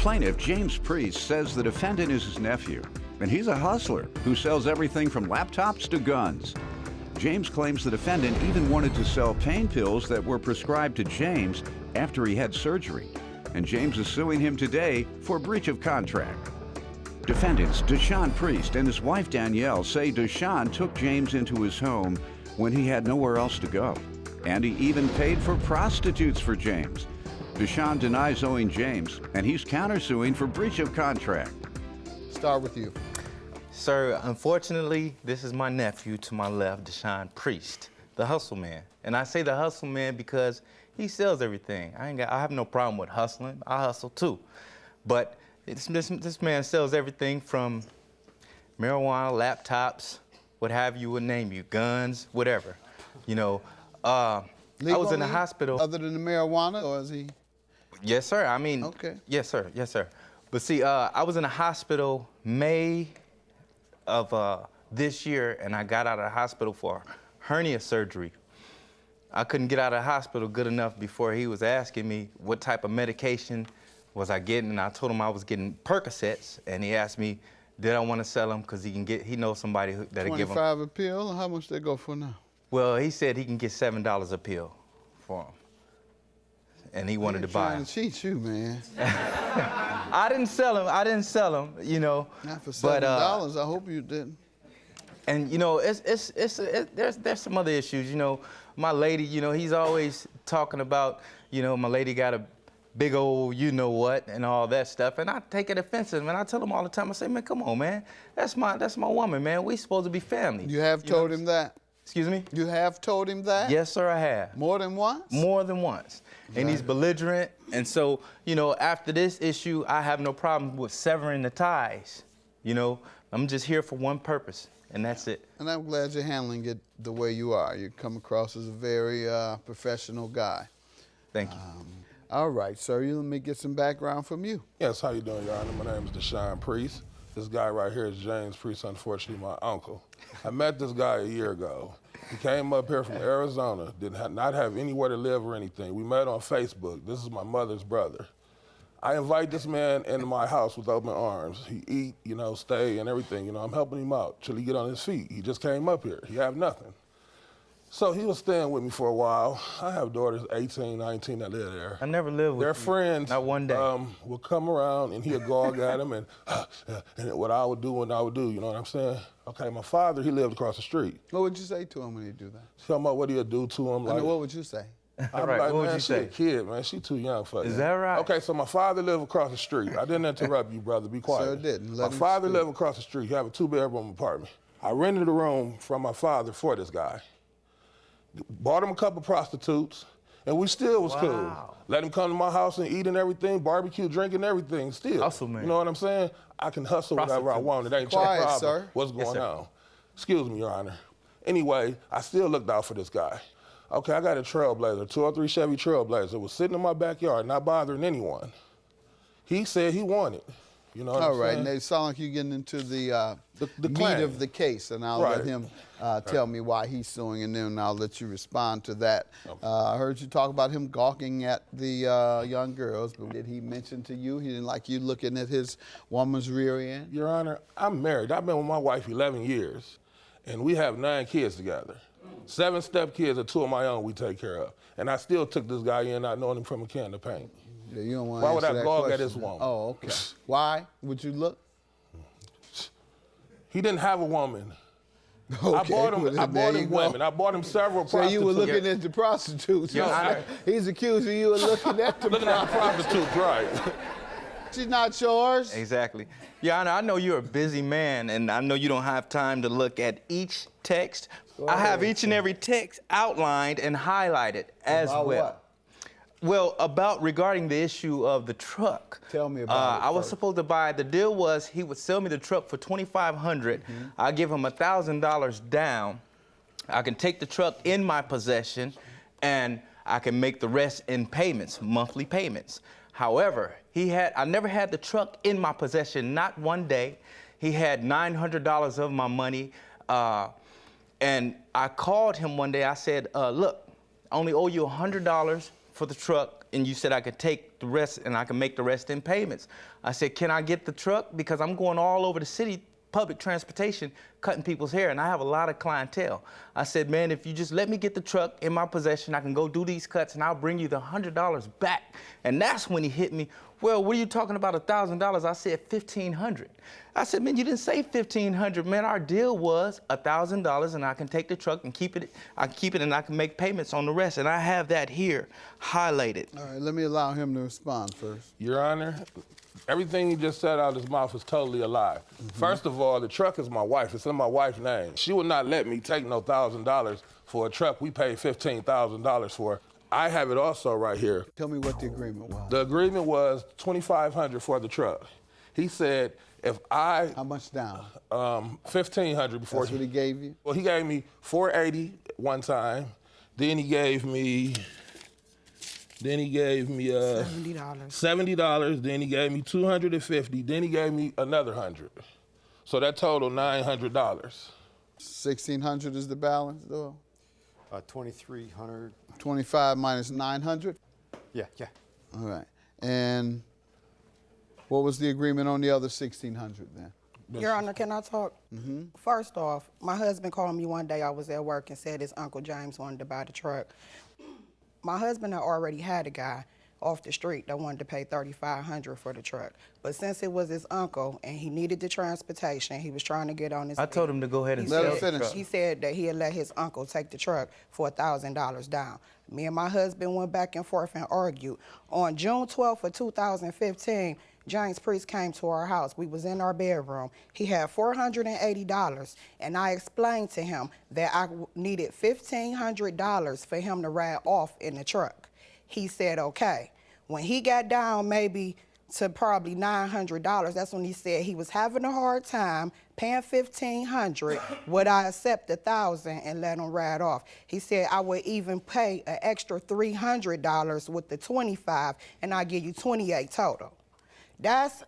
plaintiff, James Priest, says the defendant is his nephew, and he's a hustler who sells everything from laptops to guns. James claims the defendant even wanted to sell pain pills that were prescribed to James after he had surgery, and James is suing him today for breach of contract. Defendants Deshaun Priest and his wife Danielle say Deshaun took James into his home when he had nowhere else to go, and he even paid for prostitutes for James. Deshaun denies owing James, and he's countersuing for breach of contract. Start with you. Sir, unfortunately, this is my nephew to my left, Deshaun Priest, the hustle man. And I say the hustle man because he sells everything. I have no problem with hustling. I hustle too. But this man sells everything from marijuana, laptops, what have you, would name you, guns, whatever. You know, I was in the hospital. Other than the marijuana, or is he? Yes, sir. I mean, okay. Yes, sir. Yes, sir. But see, I was in the hospital May of this year, and I got out of the hospital for hernia surgery. I couldn't get out of the hospital good enough before he was asking me what type of medication was I getting, and I told him I was getting Percocets, and he asked me, did I want to sell them because he knows somebody that'll give him. $25 a pill, how much they go for now? Well, he said he can get $7 a pill for them, and he wanted to buy them. Trying to cheat you, man. I didn't sell them, you know. Not for $7, I hope you didn't. And you know, there's some other issues. You know, my lady, you know, he's always talking about, you know, my lady got a big old you know what and all that stuff, and I take it offensive, man. I tell him all the time, I say, man, come on, man, that's my woman, man. We supposed to be family. You have told him that? Excuse me? You have told him that? Yes, sir, I have. More than once? More than once. Right. And he's belligerent, and so, you know, after this issue, I have no problem with severing the ties. You know, I'm just here for one purpose, and that's it. And I'm glad you're handling it the way you are. You come across as a very professional guy. Thank you. All right, sir, let me get some background from you. Yes, how you doing, Your Honor? My name is Deshaun Priest. This guy right here is James Priest, unfortunately my uncle. I met this guy a year ago. He came up here from Arizona, did not have anywhere to live or anything. We met on Facebook. This is my mother's brother. I invite this man into my house with open arms. He eat, you know, stay and everything. You know, I'm helping him out till he get on his feet. He just came up here. He have nothing. So he was staying with me for a while. I have daughters, 18, 19, that live there. I never lived with their friends. Not one day. Would come around and he'd gawk at him and what I would do and I would do, you know what I'm saying? Okay, my father, he lived across the street. What would you say to him when he'd do that? Tell him what he'd do to him. Like, what would you say? I'm right, like, what would man, you she say? a kid, man. She too young for that. Is that right? Okay, so my father lived across the street. I didn't interrupt you, brother. Be quiet. Sir didn't. My father lived across the street. He had a 2-bedroom apartment. I rented a room from my father for this guy. Bought him a couple prostitutes, and we still was cool. Let him come to my house and eat and everything, barbecue, drinking, everything still. Hustle, man. You know what I'm saying? I can hustle whatever I want. It ain't your Quiet, problem. sir. What's going Yes, on? Excuse me, Your Honor. Anyway, I still looked out for this guy. Okay, I got a Trailblazer, 203 Chevy Trailblazer. It was sitting in my backyard, not bothering anyone. He said he wanted. You know what I'm saying? All right, and they sound like you're getting into the meat claim of the case, and I'll let him tell me why he's suing, and then I'll let you respond to that. Okay. I heard you talk about him gawking at the young girls, but did he mention to you he didn't like you looking at his woman's rear end? Your Honor, I'm married. I've been with my wife 11 years, and we have 9 kids together. 7 stepkids and 2 of my own we take care of. And I still took this guy in not knowing him from a can of paint. Yeah, you don't want Why to would answer I that gawk question. at his woman? Oh, okay. Why would you look? He didn't have a woman. Okay, I bought him women. I bought him several prostitutes. So you were looking at the prostitutes. Yeah, He's accusing you of looking at the prostitutes, right. She's not yours. Exactly. Your Honor, I know you're a busy man, and I know you don't have time to look at each text. I have each and every text outlined and highlighted as well. What? Well, regarding the issue of the truck. Tell me about it I was first. supposed to buy, the deal was he would sell me the truck for $2,500. I give him $1,000 down. I can take the truck in my possession, and I can make the rest in payments, monthly payments. However, I never had the truck in my possession, not one day. He had $900 of my money, and I called him one day. I said, look, I only owe you $100 for the truck, and you said I could take the rest and I can make the rest in payments. I said, can I get the truck? Because I'm going all over the city, public transportation, cutting people's hair, and I have a lot of clientele. I said, man, if you just let me get the truck in my possession, I can go do these cuts, and I'll bring you the $100 back. And that's when he hit me. Well, what are you talking about, $1,000? I said $1,500. I said, man, you didn't say $1,500, man. Our deal was $1,000, and I can take the truck and keep it. I can keep it, and I can make payments on the rest. And I have that here highlighted. All right, let me allow him to respond first. Your Honor, everything he just said out of his mouth is totally a lie. First of all, the truck is my wife. It's in my wife's name. She would not let me take no $1,000 for a truck we paid $15,000 for. I have it also right here. Tell me what the agreement was. The agreement was $2,500 for the truck. He said if I... How much down? $1,500 before. That's what he gave you? Well, he gave me $480 one time. Then he gave me... $70. $70. Then he gave me $250. Then he gave me another $100. So that total $900. $1,600 is the balance, though? 2,300. 25 minus 900? Yeah. All right. And what was the agreement on the other 1,600 then? Your Honor, can I talk? First off, my husband called me one day. I was at work and said his Uncle James wanted to buy the truck. My husband had already had a guy off the street that wanted to pay $3,500 for the truck. But since it was his uncle and he needed the transportation, he was trying to get on his I told him to go ahead and sell the truck. He said that he had let his uncle take the truck for $1,000 down. Me and my husband went back and forth and argued. On June 12th of 2015, James Priest came to our house. We was in our bedroom. He had $480, and I explained to him that I needed $1,500 for him to ride off in the truck. He said, okay. When he got down maybe to probably $900, that's when he said he was having a hard time paying $1,500. Would I accept $1,000 and let him ride off? He said I would even pay an extra $300 with the $25, and I'll give you $28 total. That's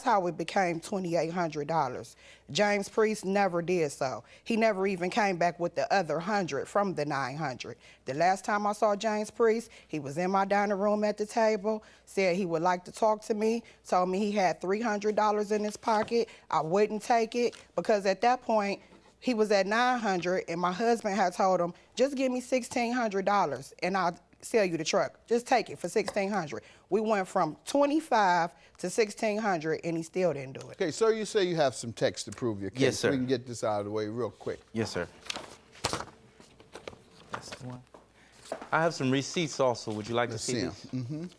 how it became $2,800. James Priest never did so. He never even came back with the other $100 from the $900. The last time I saw James Priest, he was in my dining room at the table, said he would like to talk to me, told me he had $300 in his pocket. I wouldn't take it because at that point, he was at $900 and my husband had told him, just give me $1,600 and I'll sell you the truck. Just take it for $1,600. We went from $25 to $1,600 and he still didn't do it. Okay, sir, you say you have some text to prove your case. Yes, sir. We can get this out of the way real quick. Yes, sir. That's the one. I have some receipts also. Would you like to see Let's see 'em.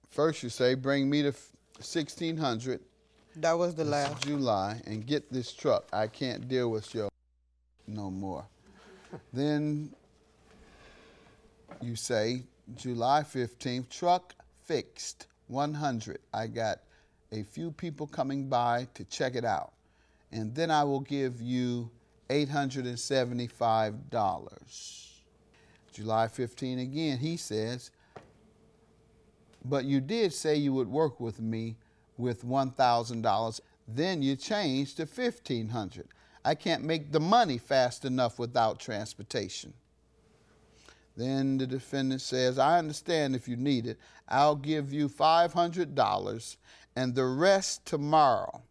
First you say, bring me to 1,600. That was the This is last. July, and get this truck. I can't deal with your no more. Then you say, July 15th, truck fixed, 100. I got a few people coming by to check it out. And then I will give you $875. July 15 again, he says, but you did say you would work with me with $1,000. Then you changed to $1,500. I can't make the money fast enough without transportation. Then the defendant says, I understand if you need it. I'll give you $500 and the rest tomorrow.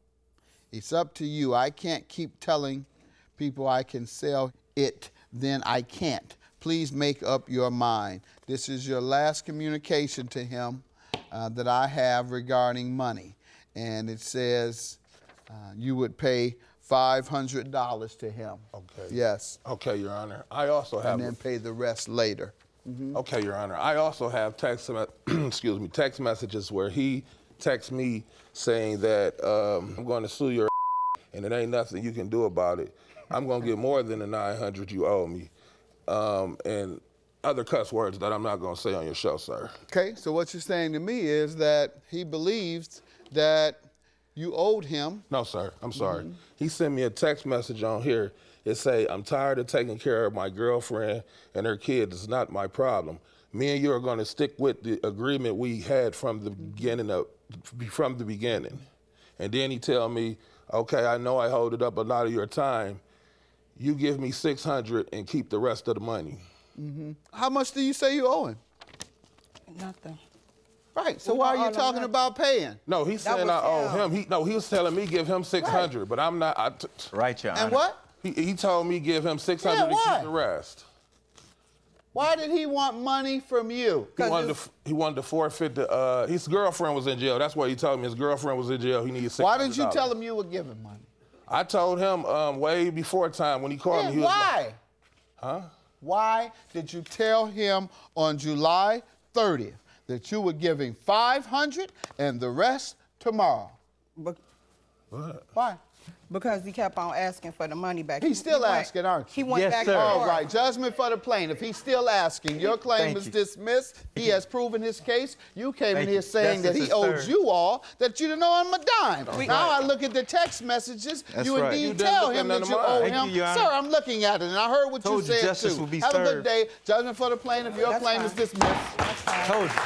It's up to you. I can't keep telling people I can sell it, then I can't. Please make up your mind. This is your last communication to him that I have regarding money. And it says you would pay $500 to him. Okay. Yes. Okay, Your Honor. I also have... And then pay the rest later. Okay, Your Honor. I also have text messages where he texts me saying that I'm going to sue your and it ain't nothing you can do about it. I'm going to get more than the $900 you owe me. And other cuss words that I'm not going to say on your show, sir. Okay, so what you're saying to me is that he believes that you owed him. No, sir. I'm sorry. He sent me a text message on here. It say, I'm tired of taking care of my girlfriend and her kids. It's not my problem. Me and you are going to stick with the agreement we had from the beginning. And then he tell me, Okay, I know I hold it up a lot of your time. You give me $600 and keep the rest of the money. How much do you say you owe him? Nothing. Right, so We why don't are owe you him talking nothing. about paying? No, he's That saying was I owe him. him. He was telling me give him $600, but I'm not. Right, Your Honor. And what? He told me give him $600 Yeah, to why? keep the rest. Why did he want money from you? He wanted to forfeit the. His girlfriend was in jail. That's what he told me. His girlfriend was in jail. He needed $600. Why didn't you tell him you were giving money? I told him way before time when he called me. He was Why? Huh? Why did you tell him on July 30th that you were giving $500 and the rest tomorrow? But Why? because he kept on asking for the money back. He's still went- asking, aren't you? He went Yes, back sir. and All forth. right, judgment for the plaintiff. He's still asking. Your claim Thank is you. dismissed. He has proven his case. You came Thank in here you. saying That's that he his owed third. you all, that you didn't owe him a dime. Now right. I look at the text messages. That's You right. indeed You didn't tell look at him none that of you mine. owe Thank him. you, Your Honor. Sir, I'm looking at it, and I heard what Told you you said, justice too. will be Have a good served. day. Judgment for the plaintiff. Your That's claim fine. is dismissed. Told you.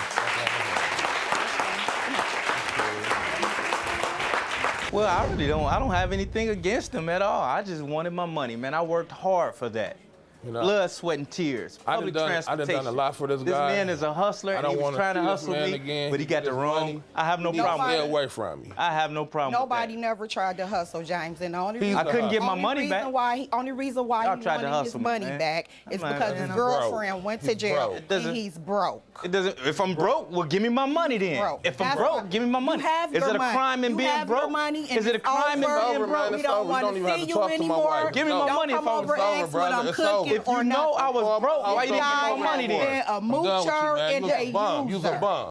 Well, I don't have anything against him at all. I just wanted my money, man. I worked hard for that. You know, Blood, sweat, and tears. I done Public done transportation. a lot for this guy. This man is a hustler, I and don't he was wanna trying to see this hustle man me, again. but he got the gets wrong. money. I have no He needs to problem with stay that. away from me. I have no problem Nobody with never tried to hustle James, and the only He's reason I couldn't get my only money reason back. Why only reason why Y'all he tried to wanted his hustle me, money man. back is I'm like, because man, his I'm girlfriend went to He's jail broke. It doesn't- and he's broke. that. It doesn't. If I'm broke, well, give me my money then. Broke. If I'm That's broke, why- give me my money. You have Is your it a money. crime in You being have broke? your money and Is it a it's crime in over. being It's over, broke? man. We It's don't over. You want don't to even have see to you talk to my anymore. wife. Give me my Don't money if come I was over broke. and ask what I'm It's cooking over. If you or know nothing. I was broke, why you This didn't give guy me my money has then? been a I'm done with you, moocher man. and You was a a bum. You was a user. bum.